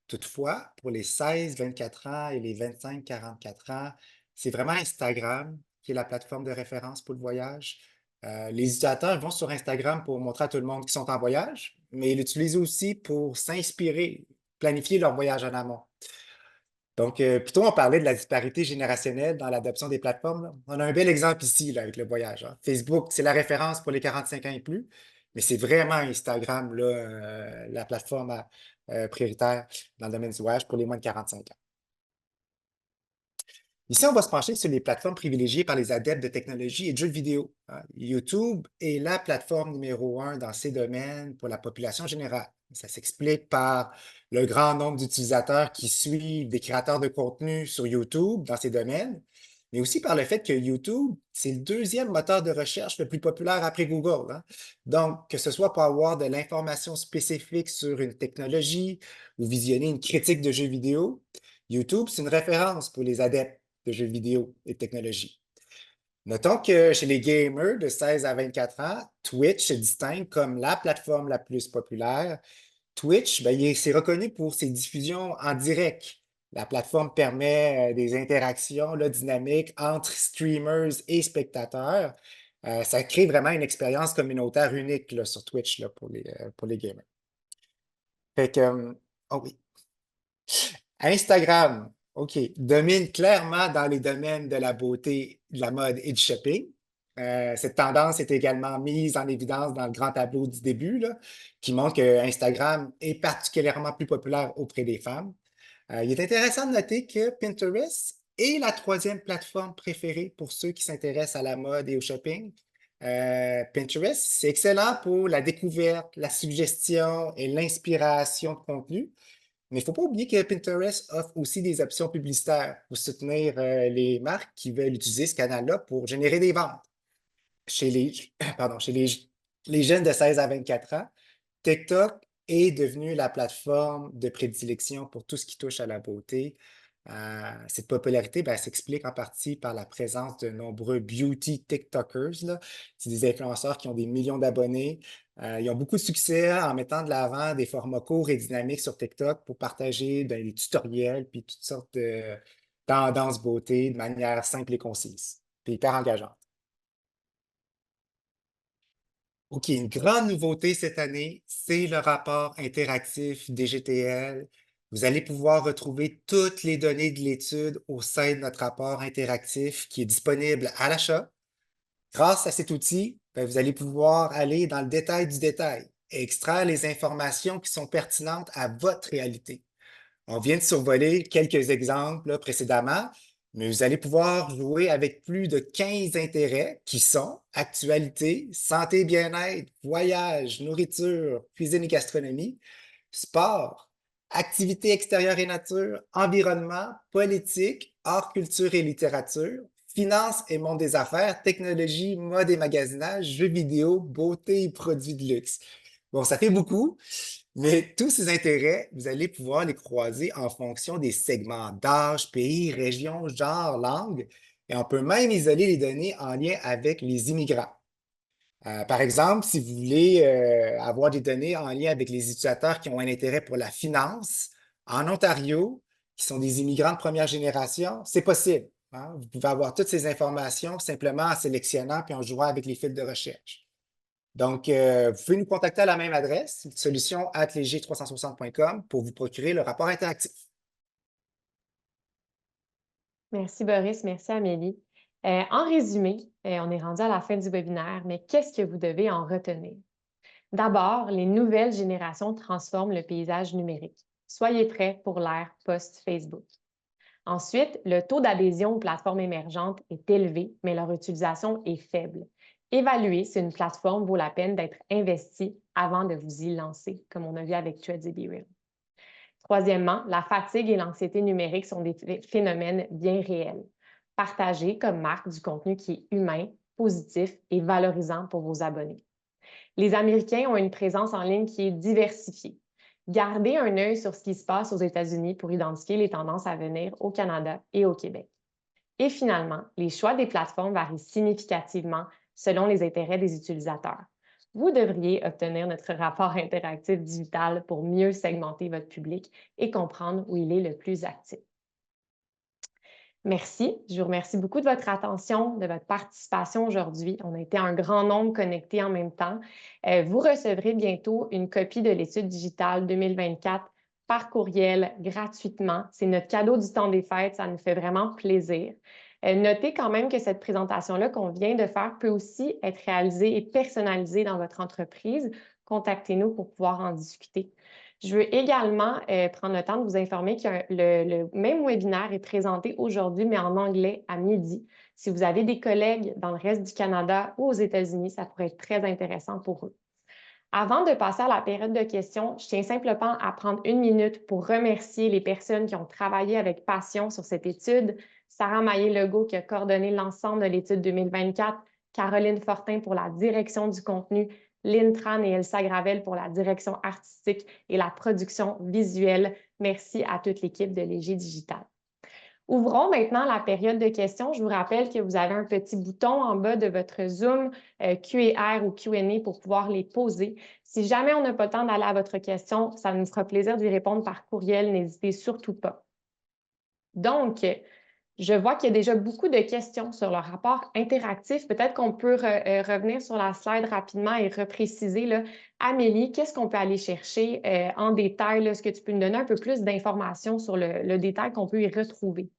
Toutefois, pour les 16-24 ans et les 25-44 ans, c'est vraiment Instagram qui est la plateforme de référence pour le voyage. Les utilisateurs vont sur Instagram pour montrer à tout le monde qu'ils sont en voyage, mais ils l'utilisent aussi pour s'inspirer, planifier leur voyage en amont. Donc, plutôt on parlait de la disparité générationnelle dans l'adoption des plateformes, là. On a un bel exemple ici là, avec le voyage, hein. Facebook, c'est la référence pour les 45 ans et plus, mais c'est vraiment Instagram là, la plateforme prioritaire dans le domaine du voyage pour les moins de 45 ans. Ici, on va se pencher sur les plateformes privilégiées par les adeptes de technologie et de jeux vidéo, hein. YouTube est la plateforme numéro un dans ces domaines pour la population générale. Ça s'explique par le grand nombre d'utilisateurs qui suivent des créateurs de contenu sur YouTube dans ces domaines, mais aussi par le fait que YouTube, c'est le deuxième moteur de recherche le plus populaire après Google, hein. Donc, que ce soit pour avoir de l'information spécifique sur une technologie ou visionner une critique de jeux vidéo, YouTube, c'est une référence pour les adeptes de jeux vidéo et de technologie. Notons que chez les gamers de 16 à 24 ans, Twitch se distingue comme la plateforme la plus populaire. Twitch, ben, c'est reconnu pour ses diffusions en direct. La plateforme permet des interactions là, dynamiques entre streamers et spectateurs. Ça crée vraiment une expérience communautaire unique là, sur Twitch là, pour les gamers. Fait que, oh oui. Instagram, OK, domine clairement dans les domaines de la beauté, de la mode et du shopping. Cette tendance est également mise en évidence dans le grand tableau du début, là, qui montre que Instagram est particulièrement plus populaire auprès des femmes. Il est intéressant de noter que Pinterest est la troisième plateforme préférée pour ceux qui s'intéressent à la mode et au shopping. Pinterest, c'est excellent pour la découverte, la suggestion et l'inspiration de contenu. Mais il ne faut pas oublier que Pinterest offre aussi des options publicitaires pour soutenir les marques qui veulent utiliser ce canal-là pour générer des ventes. Chez les, pardon, chez les jeunes de 16 à 24 ans, TikTok est devenu la plateforme de prédilection pour tout ce qui touche à la beauté. Cette popularité ben, s'explique en partie par la présence de nombreux beauty TikTokers, là. C'est des influenceurs qui ont des millions d'abonnés. Ils ont beaucoup de succès en mettant de l'avant des formats courts et dynamiques sur TikTok pour partager ben, des tutoriels puis toutes sortes de tendances beauté de manière simple et concise, puis hyper engageante. OK, une grande nouveauté cette année, c'est le rapport interactif DGTL. Vous allez pouvoir retrouver toutes les données de l'étude au sein de notre rapport interactif qui est disponible à l'achat. Grâce à cet outil, ben, vous allez pouvoir aller dans le détail du détail et extraire les informations qui sont pertinentes à votre réalité. On vient de survoler quelques exemples là, précédemment, mais vous allez pouvoir jouer avec plus de 15 intérêts qui sont actualité, santé et bien-être, voyage, nourriture, cuisine et gastronomie, sport, activités extérieures et nature, environnement, politique, art, culture et littérature, finance et monde des affaires, technologie, mode et magasinage, jeux vidéo, beauté et produits de luxe. Bon, ça fait beaucoup, mais tous ces intérêts, vous allez pouvoir les croiser en fonction des segments d'âge, pays, région, genre, langue, et on peut même isoler les données en lien avec les immigrants. Par exemple, si vous voulez avoir des données en lien avec les utilisateurs qui ont un intérêt pour la finance en Ontario, qui sont des immigrants de première génération, c'est possible, hein. Vous pouvez avoir toutes ces informations simplement en sélectionnant puis en jouant avec les fils de recherche. Donc, vous pouvez nous contacter à la même adresse, solution@leger360.com pour vous procurer le rapport interactif. Merci Boris, merci Amélie. En résumé, on est rendu à la fin du webinaire, mais qu'est-ce que vous devez en retenir? D'abord, les nouvelles générations transforment le paysage numérique. Soyez prêts pour l'ère post-Facebook. Ensuite, le taux d'adhésion aux plateformes émergentes est élevé, mais leur utilisation est faible. Évaluez si une plateforme vaut la peine d'être investie avant de vous y lancer, comme on a vu avec Threads et BeReal. Troisièmement, la fatigue et l'anxiété numérique sont des phénomènes bien réels. Partagez comme marque du contenu qui est humain, positif et valorisant pour vos abonnés. Les Américains ont une présence en ligne qui est diversifiée. Gardez un œil sur ce qui se passe aux États-Unis pour identifier les tendances à venir au Canada et au Québec. Et finalement, les choix des plateformes varient significativement selon les intérêts des utilisateurs. Vous devriez obtenir notre rapport interactif digital pour mieux segmenter votre public et comprendre où il est le plus actif. Merci. Je vous remercie beaucoup de votre attention, de votre participation aujourd'hui. On a été un grand nombre connectés en même temps. Vous recevrez bientôt une copie de l'étude digitale 2024 par courriel gratuitement. C'est notre cadeau du temps des fêtes. Ça nous fait vraiment plaisir. Notez quand même que cette présentation-là qu'on vient de faire peut aussi être réalisée et personnalisée dans votre entreprise. Contactez-nous pour pouvoir en discuter. Je veux également prendre le temps de vous informer que le même webinaire est présenté aujourd'hui, mais en anglais à midi. Si vous avez des collègues dans le reste du Canada ou aux États-Unis, ça pourrait être très intéressant pour eux. Avant de passer à la période de questions, je tiens simplement à prendre une minute pour remercier les personnes qui ont travaillé avec passion sur cette étude. Sarah Maillé-Legault qui a coordonné l'ensemble de l'étude 2024, Caroline Fortin pour la direction du contenu, Lynn Tran et Elsa Gravel pour la direction artistique et la production visuelle. Merci à toute l'équipe de Léger Digital. Ouvrons maintenant la période de questions. Je vous rappelle que vous avez un petit bouton en bas de votre Zoom Q&R ou Q&A pour pouvoir les poser. Si jamais on n'a pas le temps d'aller à votre question, ça nous fera plaisir d'y répondre par courriel. N'hésitez surtout pas. Donc, je vois qu'il y a déjà beaucoup de questions sur le rapport interactif. Peut-être qu'on peut revenir sur la slide rapidement et repréciser. Là. Amélie, qu'est-ce qu'on peut aller chercher en détail? Là? Est-ce que tu peux nous donner un peu plus d'informations sur le détail qu'on peut y retrouver?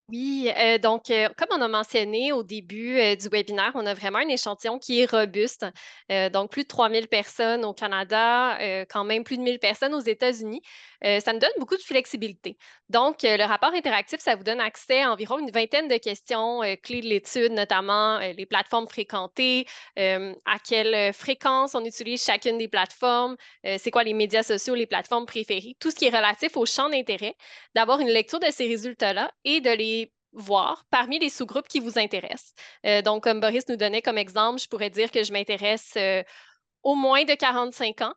Oui, donc, comme on a mentionné au début du webinaire, on a vraiment un échantillon qui est robuste. Donc, plus de 3000 personnes au Canada, quand même plus de 1000 personnes aux États-Unis. Ça nous donne beaucoup de flexibilité. Donc, le rapport interactif, ça vous donne accès à environ une vingtaine de questions clés de l'étude, notamment les plateformes fréquentées, à quelle fréquence on utilise chacune des plateformes, c'est quoi les médias sociaux, les plateformes préférées, tout ce qui est relatif au champ d'intérêt, d'avoir une lecture de ces résultats-là et de les voir parmi les sous-groupes qui vous intéressent. Donc, comme Boris nous donnait comme exemple, je pourrais dire que je m'intéresse au moins de 45 ans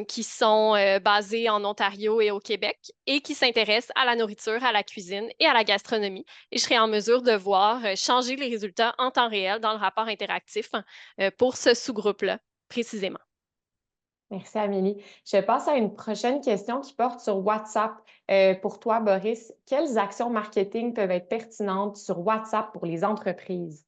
qui sont basés en Ontario et au Québec et qui s'intéressent à la nourriture, à la cuisine et à la gastronomie. Et je serai en mesure de voir changer les résultats en temps réel dans le rapport interactif pour ce sous-groupe-là, précisément. Merci, Amélie. Je passe à une prochaine question qui porte sur WhatsApp. Pour toi, Boris, quelles actions marketing peuvent être pertinentes sur WhatsApp pour les entreprises?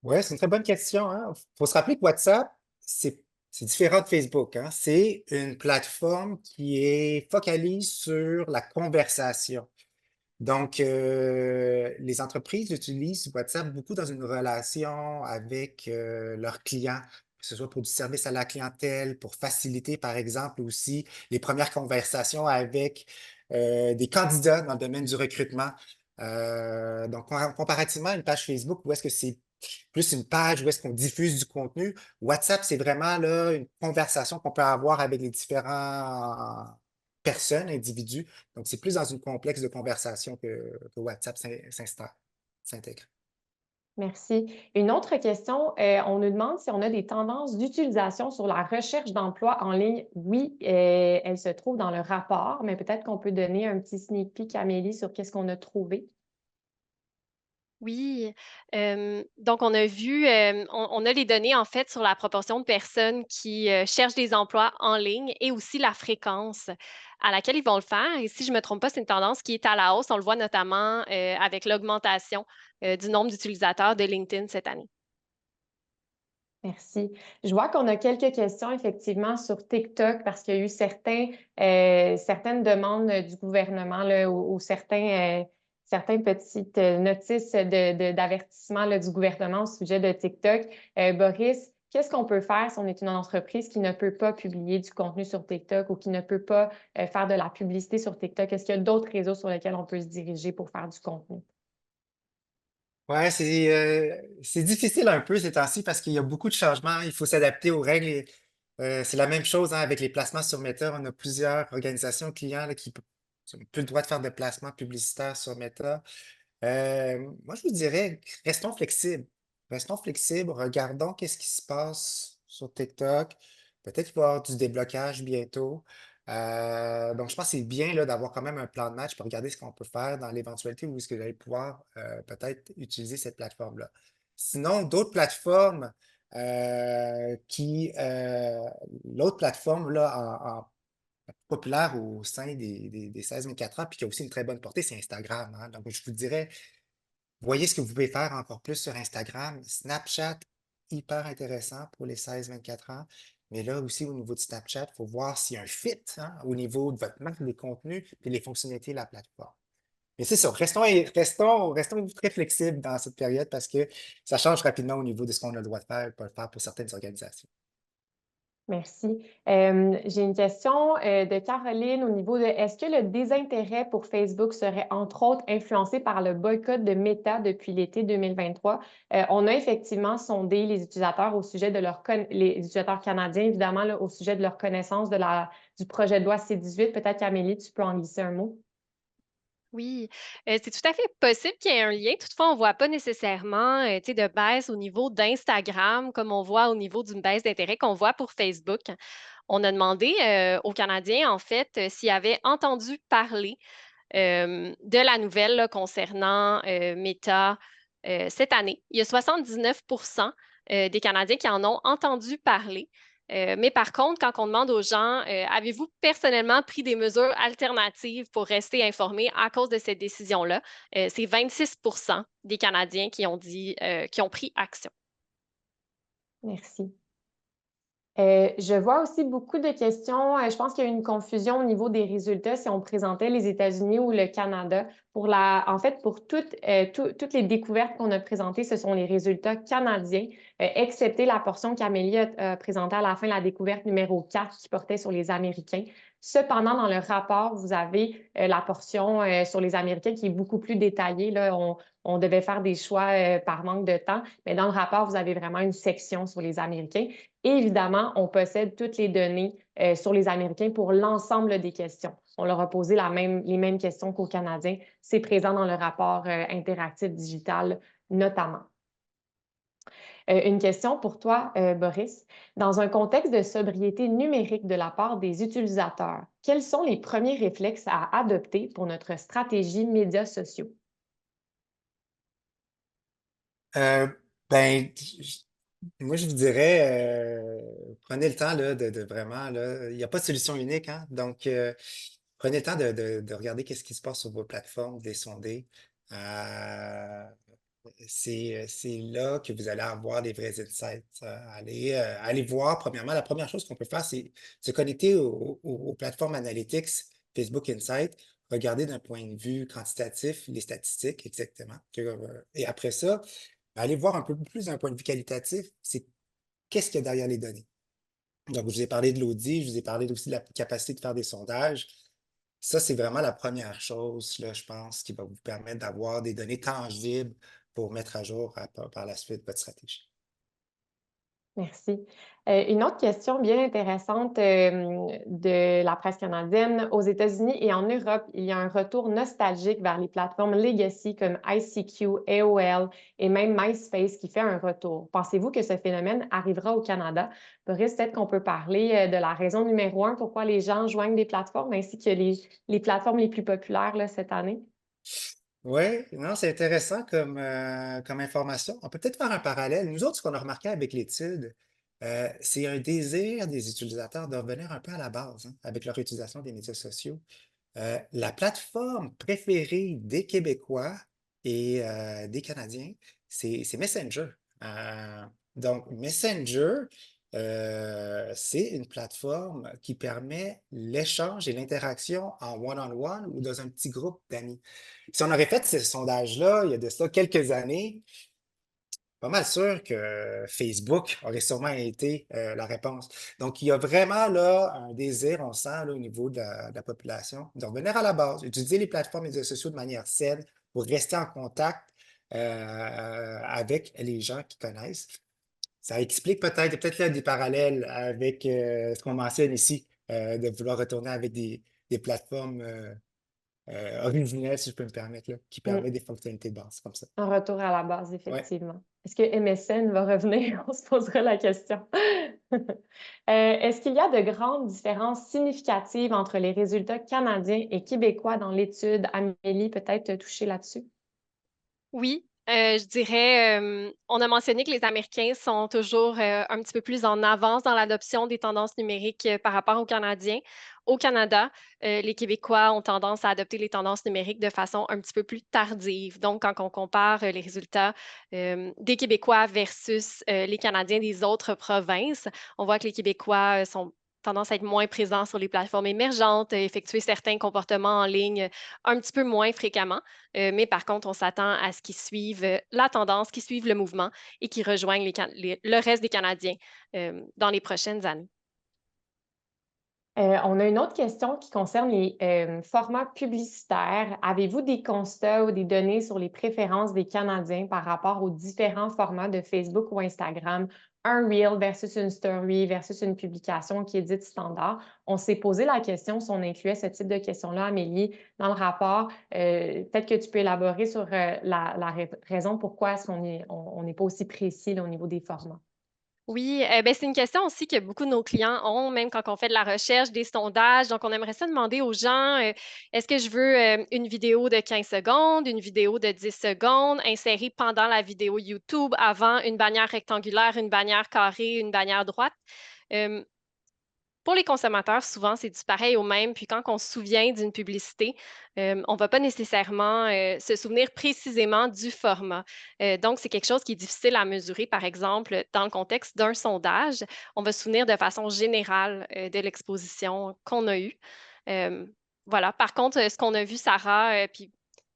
Oui, c'est une très bonne question, hein. Faut se rappeler que WhatsApp, c'est différent de Facebook, hein. C'est une plateforme qui est focalisée sur la conversation. Donc, les entreprises utilisent WhatsApp beaucoup dans une relation avec leurs clients, que ce soit pour du service à la clientèle, pour faciliter, par exemple, aussi les premières conversations avec des candidats dans le domaine du recrutement. Donc, comparativement à une page Facebook, où est-ce que c'est plus une page où est-ce qu'on diffuse du contenu, WhatsApp, c'est vraiment là une conversation qu'on peut avoir avec les différents personnes, individus. Donc, c'est plus dans une complexe de conversation que WhatsApp s'intègre. Merci. Une autre question, on nous demande si on a des tendances d'utilisation sur la recherche d'emploi en ligne. Oui, elle se trouve dans le rapport, mais peut-être qu'on peut donner un petit sneak peek, Amélie, sur qu'est-ce qu'on a trouvé. Oui, donc on a vu, on a les données en fait sur la proportion de personnes qui, cherchent des emplois en ligne et aussi la fréquence à laquelle ils vont le faire et si je ne me trompe pas, c'est une tendance qui est à la hausse. On le voit notamment, avec l'augmentation, du nombre d'utilisateurs de LinkedIn cette année. Merci. Je vois qu'on a quelques questions effectivement sur TikTok parce qu'il y a eu certaines demandes du gouvernement là, ou certaines petites notices d'avertissement là, du gouvernement au sujet de TikTok. Boris, qu'est-ce qu'on peut faire si on est une entreprise qui ne peut pas publier du contenu sur TikTok ou qui ne peut pas faire de la publicité sur TikTok? Est-ce qu'il y a d'autres réseaux sur lesquels on peut se diriger pour faire du contenu? Ouais, c'est difficile un peu ces temps-ci parce qu'il y a beaucoup de changements. Il faut s'adapter aux règles. C'est la même chose hein, avec les placements sur Meta. On a plusieurs organisations clients là, qui n'ont plus le droit de faire de placements publicitaires sur Meta. Moi, je vous dirais, restons flexibles. Restons flexibles, regardons qu'est-ce qui se passe sur TikTok. Peut-être qu'il va y avoir du déblocage bientôt. Donc, je pense que c'est bien là, d'avoir quand même un plan de match pour regarder ce qu'on peut faire dans l'éventualité où est-ce que vous allez pouvoir peut-être utiliser cette plateforme-là. Sinon, d'autres plateformes l'autre plateforme là, populaire au sein des 16-24 ans, puis qui a aussi une très bonne portée, c'est Instagram, hein. Donc, je vous dirais, voyez ce que vous pouvez faire encore plus sur Instagram. Snapchat, hyper intéressant pour les 16-24 ans. Mais là aussi, au niveau de Snapchat, il faut voir s'il y a un fit hein, au niveau de votre marque, des contenus et les fonctionnalités de la plateforme. Mais c'est ça, restons très flexibles dans cette période parce que ça change rapidement au niveau de ce qu'on a le droit de faire et pas le faire pour certaines organisations. Merci. J'ai une question de Caroline au niveau de est-ce que le désintérêt pour Facebook serait entre autres influencé par le boycott de Meta depuis l'été 2023? On a effectivement sondé les utilisateurs au sujet de les utilisateurs canadiens, évidemment, là, au sujet de leur connaissance du projet de loi C-18. Peut-être qu'Amélie, tu peux en glisser un mot. Oui, c'est tout à fait possible qu'il y ait un lien. Toutefois, on ne voit pas nécessairement, tu sais, de baisse au niveau d'Instagram comme on voit au niveau d'une baisse d'intérêt qu'on voit pour Facebook. On a demandé, aux Canadiens, en fait, s'ils avaient entendu parler, de la nouvelle là, concernant, Meta, cette année. Il y a 79 des Canadiens qui en ont entendu parler. Mais par contre, quand on demande aux gens, avez-vous personnellement pris des mesures alternatives pour rester informés à cause de cette décision-là? C'est 26 des Canadiens qui ont dit, qui ont pris action. Merci. Je vois aussi beaucoup de questions. Je pense qu'il y a eu une confusion au niveau des résultats si on présentait les États-Unis ou le Canada. En fait, pour toutes les découvertes qu'on a présentées, ce sont les résultats canadiens, excepté la portion qu'Amélie a présentée à la fin, la découverte numéro 4 qui portait sur les Américains. Cependant, dans le rapport, vous avez la portion sur les Américains qui est beaucoup plus détaillée. Là, on devait faire des choix par manque de temps, mais dans le rapport, vous avez vraiment une section sur les Américains. Et évidemment, on possède toutes les données sur les Américains pour l'ensemble des questions. On leur a posé les mêmes questions qu'aux Canadiens. C'est présent dans le rapport interactif digital, notamment. Une question pour toi, Boris. Dans un contexte de sobriété numérique de la part des utilisateurs, quels sont les premiers réflexes à adopter pour notre stratégie médias sociaux? Euh, ben, moi, je vous dirais, prenez le temps là, de vraiment, là, il n'y a pas de solution unique, hein? Donc, prenez le temps de regarder qu'est-ce qui se passe sur vos plateformes, de les sonder. Euh, c'est là que vous allez avoir des vrais insights. Allez voir, premièrement, la première chose qu'on peut faire, c'est se connecter aux plateformes analytics, Facebook Insight, regarder d'un point de vue quantitatif les statistiques exactement. Et après ça, allez voir un peu plus d'un point de vue qualitatif, c'est qu'est-ce qu'il y a derrière les données. Donc, je vous ai parlé de l'audit, je vous ai parlé aussi de la capacité de faire des sondages. Ça, c'est vraiment la première chose, là, je pense, qui va vous permettre d'avoir des données tangibles pour mettre à jour par la suite votre stratégie. Merci. Une autre question bien intéressante de la presse canadienne. Aux États-Unis et en Europe, il y a un retour nostalgique vers les plateformes legacy comme ICQ, AOL et même MySpace qui fait un retour. Pensez-vous que ce phénomène arrivera au Canada? Boris, peut-être qu'on peut parler de la raison numéro un pourquoi les gens joignent des plateformes ainsi que les plateformes les plus populaires là, cette année? Oui, non, c'est intéressant comme information. On peut peut-être faire un parallèle. Nous autres, ce qu'on a remarqué avec l'étude, c'est un désir des utilisateurs de revenir un peu à la base, hein, avec leur utilisation des médias sociaux. La plateforme préférée des Québécois et des Canadiens, c'est Messenger. Euh, donc, Messenger, c'est une plateforme qui permet l'échange et l'interaction en one-on-one ou dans un petit groupe d'amis. Si on aurait fait ce sondage-là il y a de ça quelques années, pas mal sûr que Facebook aurait sûrement été la réponse. Donc, il y a vraiment là un désir, on sent là, au niveau de la population, de revenir à la base, utiliser les plateformes médias sociaux de manière saine pour rester en contact avec les gens qui connaissent. Ça explique peut-être là des parallèles avec ce qu'on mentionne ici, de vouloir retourner avec des plateformes originelles, si je peux me permettre, là, qui Mm. permettent des fonctionnalités de base comme ça. Un retour à la base, Ouais. effectivement. Est-ce que MSN va revenir? On se posera la question. Est-ce qu'il y a de grandes différences significatives entre les résultats canadiens et québécois dans l'étude? Amélie, peut-être toucher là-dessus? Oui, je dirais, on a mentionné que les Américains sont toujours un petit peu plus en avance dans l'adoption des tendances numériques par rapport aux Canadiens. Au Canada, les Québécois ont tendance à adopter les tendances numériques de façon un petit peu plus tardive. Donc, quand on compare les résultats des Québécois versus les Canadiens des autres provinces, on voit que les Québécois sont tendance à être moins présents sur les plateformes émergentes, effectuer certains comportements en ligne un petit peu moins fréquemment. Mais par contre, on s'attend à ce qu'ils suivent la tendance, qu'ils suivent le mouvement et qu'ils rejoignent le reste des Canadiens dans les prochaines années. On a une autre question qui concerne les formats publicitaires. Avez-vous des constats ou des données sur les préférences des Canadiens par rapport aux différents formats de Facebook ou Instagram? Un reel versus une story versus une publication qui est dite standard. On s'est posé la question si on incluait ce type de questions-là, Amélie, dans le rapport. Peut-être que tu peux élaborer sur la raison pourquoi est-ce on n'est pas aussi précis là, au niveau des formats. Oui, ben, c'est une question aussi que beaucoup de nos clients ont, même quand on fait de la recherche, des sondages. Donc, on aimerait ça demander aux gens, est-ce que je veux une vidéo de 15 secondes, une vidéo de 10 secondes, insérée pendant la vidéo YouTube, avant une bannière rectangulaire, une bannière carrée, une bannière droite? Euh, Pour les consommateurs, souvent, c'est du pareil au même. Puis quand on se souvient d'une publicité, on ne va pas nécessairement se souvenir précisément du format. Donc, c'est quelque chose qui est difficile à mesurer, par exemple, dans le contexte d'un sondage. On va se souvenir de façon générale de l'exposition qu'on a eue. Euh, voilà. Par contre, ce qu'on a vu, Sarah, puis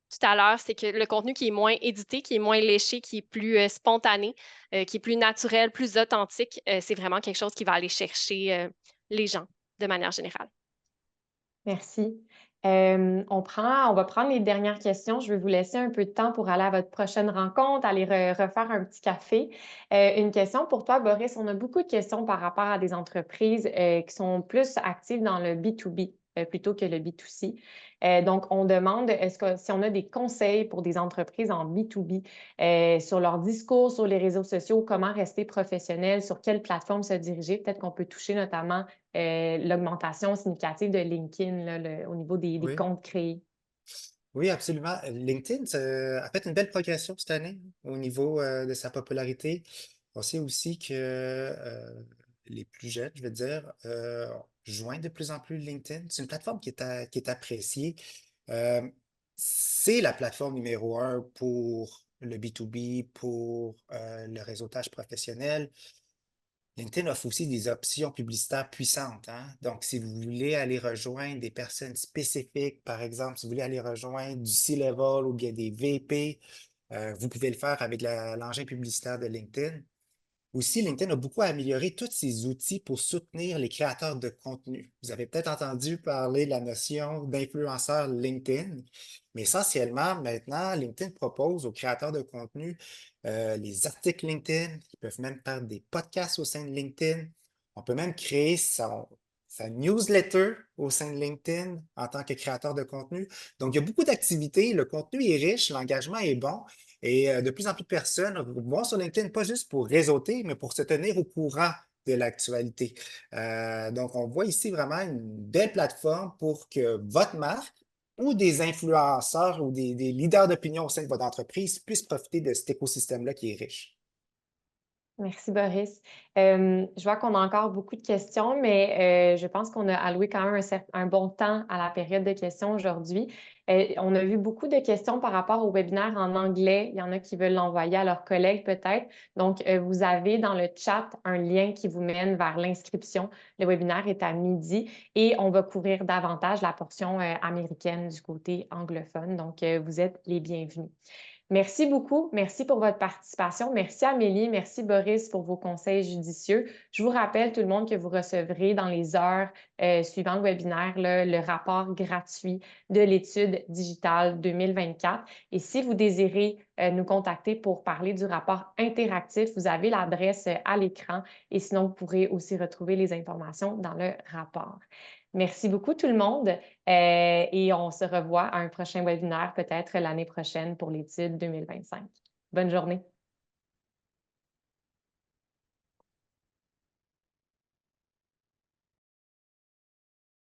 tout à l'heure, c'est que le contenu qui est moins édité, qui est moins léché, qui est plus spontané, qui est plus naturel, plus authentique, c'est vraiment quelque chose qui va aller chercher les gens de manière générale. Merci. On va prendre les dernières questions. Je vais vous laisser un peu de temps pour aller à votre prochaine rencontre, aller refaire un petit café. Une question pour toi, Boris. On a beaucoup de questions par rapport à des entreprises qui sont plus actives dans le B2B plutôt que le B2C. Donc, on demande est-ce que si on a des conseils pour des entreprises en B2B sur leur discours, sur les réseaux sociaux, comment rester professionnel, sur quelle plateforme se diriger. Peut-être qu'on peut toucher notamment l'augmentation significative de LinkedIn là, au niveau des Oui. comptes créés. Oui, absolument. LinkedIn a fait une belle progression cette année au niveau de sa popularité. On sait aussi que les plus jeunes, je veux dire, joignent de plus en plus LinkedIn. C'est une plateforme qui est appréciée. Euh, c'est la plateforme numéro un pour le B2B, pour le réseautage professionnel. LinkedIn offre aussi des options publicitaires puissantes, hein. Donc, si vous voulez aller rejoindre des personnes spécifiques, par exemple, si vous voulez aller rejoindre du C-level ou bien des VP, vous pouvez le faire avec l'engin publicitaire de LinkedIn. Aussi, LinkedIn a beaucoup amélioré tous ses outils pour soutenir les créateurs de contenu. Vous avez peut-être entendu parler de la notion d'influenceur LinkedIn, mais essentiellement, maintenant, LinkedIn propose aux créateurs de contenu les articles LinkedIn, ils peuvent même faire des podcasts au sein de LinkedIn. On peut même créer sa newsletter au sein de LinkedIn en tant que créateur de contenu. Donc, il y a beaucoup d'activités, le contenu est riche, l'engagement est bon. Et de plus en plus de personnes vont sur LinkedIn, pas juste pour réseauter, mais pour se tenir au courant de l'actualité. Donc, on voit ici vraiment une belle plateforme pour que votre marque ou des influenceurs ou des leaders d'opinion au sein de votre entreprise puissent profiter de cet écosystème-là qui est riche? Merci, Boris. Je vois qu'on a encore beaucoup de questions, mais je pense qu'on a alloué quand même un bon temps à la période de questions aujourd'hui. On a vu beaucoup de questions par rapport au webinaire en anglais. Il y en a qui veulent l'envoyer à leurs collègues peut-être. Donc, vous avez dans le chat un lien qui vous mène vers l'inscription. Le webinaire est à midi et on va couvrir davantage la portion américaine du côté anglophone. Donc, vous êtes les bienvenus. Merci beaucoup. Merci pour votre participation. Merci Amélie. Merci Boris pour vos conseils judicieux. Je vous rappelle tout le monde que vous recevrez dans les heures suivant le webinaire là, le rapport gratuit de l'étude digitale 2024. Et si vous désirez nous contacter pour parler du rapport interactif, vous avez l'adresse à l'écran et sinon vous pourrez aussi retrouver les informations dans le rapport. Merci beaucoup tout le monde et on se revoit à un prochain webinaire peut-être l'année prochaine pour l'étude 2025. Bonne journée.